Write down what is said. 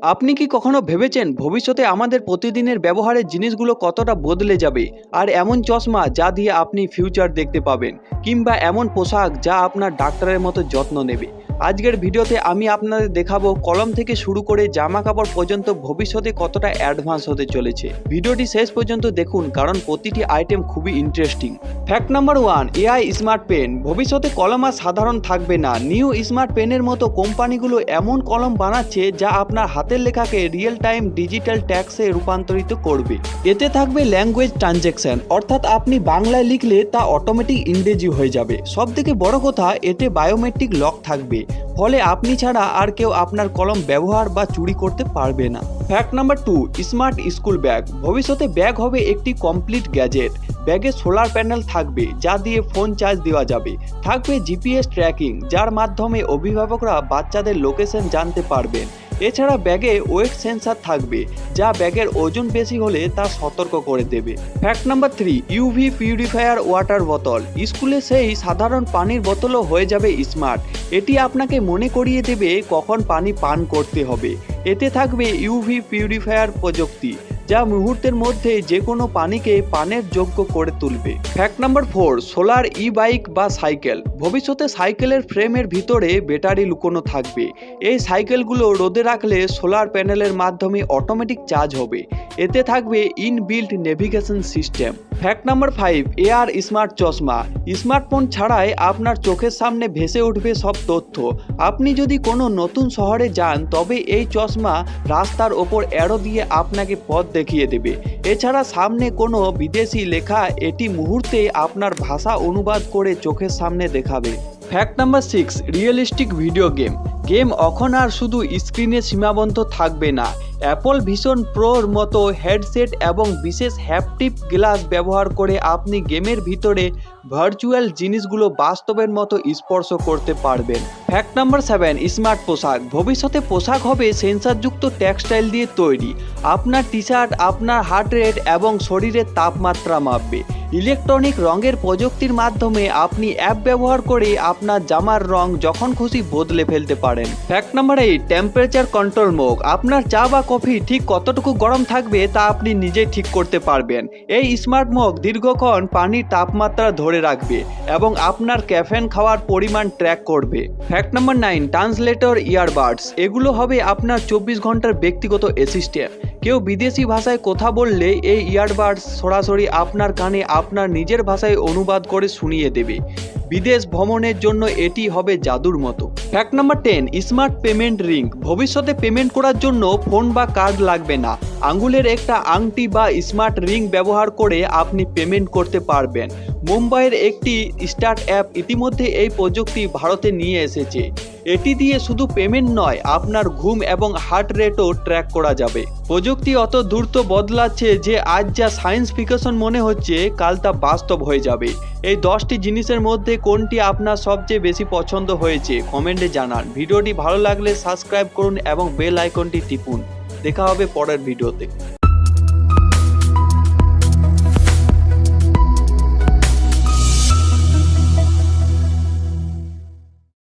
আপনি কি কখনো ভেবেছেন ভবিষ্যতে আমাদের প্রতিদিনের ব্যবহারের জিনিসগুলো কতটা বদলে যাবে? আর এমন চশমা যা দিয়ে আপনি ফিউচার দেখতে পাবেন, কিংবা এমন পোশাক যা আপনার ডাক্তারের মতো যত্ন নেবে। আজকের ভিডিওতে আমি আপনাদের দেখাবো কলম থেকে শুরু করে জামা কাপড় পর্যন্ত ভবিষ্যতে কতটা অ্যাডভান্স হতে চলেছে। ভিডিওটি শেষ পর্যন্ত দেখুন, কারণ প্রতিটি আইটেম খুবই interesting. Fact number 1, AI smart pen. ভবিষ্যতে কলম আর সাধারণ থাকবে না। নিউ স্মার্ট পেনের মতো কোম্পানিগুলো এমন কলম বানাচ্ছে যা আপনার হাতের লেখাকে রিয়েল টাইম ডিজিটাল ট্যাক্সে রূপান্তরিত করবে। এতে থাকবে ল্যাঙ্গুয়েজ ট্রানজ্যাকশন, অর্থাৎ আপনি বাংলায় লিখলে তা অটোমেটিক ইংরেজি হয়ে যাবে। সবথেকে বড় কথা, এতে বায়োমেট্রিক লক থাকবে, ফলে আপনি ছাড়া আর কেউ আপনার কলম ব্যবহার বা চুরি করতে পারবে না। Fact number 2, smart school bag. ভবিষ্যতে ব্যাগ হবে একটি কমপ্লিট গ্যাজেট। ব্যাগে সোলার প্যানেল থাকবে যা দিয়ে ফোন চার্জ দেওয়া যাবে। থাকবে জিপিএস ট্র্যাকিং, যার মাধ্যমে অভিভাবকরা বাচ্চাদের লোকেশন জানতে পারবেন। এছাড়া ব্যাগে ওয়েট সেন্সার থাকবে, যা ব্যাগের ওজন বেশি হলে তা সতর্ক করে দেবে। Fact number 3, UV purifier water বোতল। স্কুলে সেই সাধারণ পানির বোতলও হয়ে যাবে স্মার্ট। এটি আপনাকে মনে করিয়ে দেবে কখন পানি পান করতে হবে। এতে থাকবে ইউভি পিউরিফায়ার প্রযুক্তি, যা মুহূর্তের মধ্যে যে কোনো পানিকে পানের যোগ্য করে তুলবে। ফ্যাক্ট নাম্বার 4, সোলার ই বাইক বা সাইকেল। ভবিষ্যতে সাইকেলের ফ্রেমের ভিতরে ব্যাটারি লুকোনো থাকবে। এই সাইকেলগুলো রোদে রাখলে সোলার প্যানেলের মাধ্যমে অটোমেটিক চার্জ হবে। এতে থাকবে inbuilt navigation system. Fact number 5, AR smart চশমা। স্মার্টফোন ছাড়াই আপনার চোখের সামনে ভেসে উঠবে সব তথ্য। আপনি যদি কোনো নতুন শহরে যান, তবে এই চশমা রাস্তার ওপর অ্যারো দিয়ে আপনাকে পথ দেখিয়ে দেবে। এছাড়া সামনে কোনো বিদেশি লেখা এটি মুহূর্তে আপনার ভাষা অনুবাদ করে চোখের সামনে দেখাবে। Fact number 6, realistic video game. Game এখন আর শুধু স্ক্রিনে সীমাবদ্ধ থাকবে না। অ্যাপল ভিশন প্রোর মতো হেডসেট এবং বিশেষ হ্যাপটিক গ্লাস ব্যবহার করে আপনি গেমের ভিতরে ভার্চুয়াল জিনিসগুলো বাস্তবের মতো স্পর্শ করতে পারবেন। ফ্যাক্ট নাম্বার 7, স্মার্ট পোশাক। ভবিষ্যতে পোশাক হবে সেন্সরযুক্ত টেক্সটাইল দিয়ে তৈরি। আপনার টি শার্ট আপনার হার্ট রেট এবং শরীরের তাপমাত্রা মাপবে। ইলেকট্রনিক রঙের প্রযুক্তির মাধ্যমে আপনি অ্যাপ ব্যবহার করে আপনার জামার রং যখন খুশি বদলে ফেলতে পারেন। Fact number 8, temperature control mug. আপনার চা বা কফি ঠিক কতটুকু গরম থাকবে তা আপনি নিজেই ঠিক করতে পারবেন। এই স্মার্ট মগ দীর্ঘক্ষণ পানির তাপমাত্রা ধরে রাখবে এবং আপনার ক্যাফেন খাওয়ার পরিমাণ ট্র্যাক করবে। Fact number 9, translator earbuds. এগুলো হবে আপনার 24 ঘন্টার ব্যক্তিগত অ্যাসিস্ট্যান্ট। কেউ বিদেশি ভাষায় কথা বললে এই ইয়ারবাডস সরাসরি আপনার কানে আপনার নিজের ভাষায় অনুবাদ করে শুনিয়ে দেবে। বিদেশ ভ্রমণের জন্য এটি হবে জাদুর মতো। Fact number 10, smart payment ring. ভবিষ্যতে পেমেন্ট করার জন্য ফোন বা কার্ড লাগবে না। আঙ্গুলের একটা আংটি বা স্মার্ট রিং ব্যবহার করে আপনি পেমেন্ট করতে পারবেন। মুম্বাইয়ের একটি স্টার্ট অ্যাপ ইতিমধ্যে এই প্রযুক্তি ভারতে নিয়ে এসেছে। এটি দিয়ে শুধু পেমেন্ট নয়, আপনার ঘুম এবং হার্ট রেটও ট্র্যাক করা যাবে। প্রযুক্তি অত দ্রুত বদলাচ্ছে যে আজ যা সায়েন্স ফিকশন মনে হচ্ছে, কাল তা বাস্তব হয়ে যাবে। এই 10টি জিনিসের মধ্যে কোনটি আপনার সবচেয়ে বেশি পছন্দ হয়েছে কমেন্টে জানান। ভিডিওটি ভালো লাগলে সাবস্ক্রাইব করুন এবং বেল আইকনটি টিপুন। দেখা হবে পরের ভিডিওতে।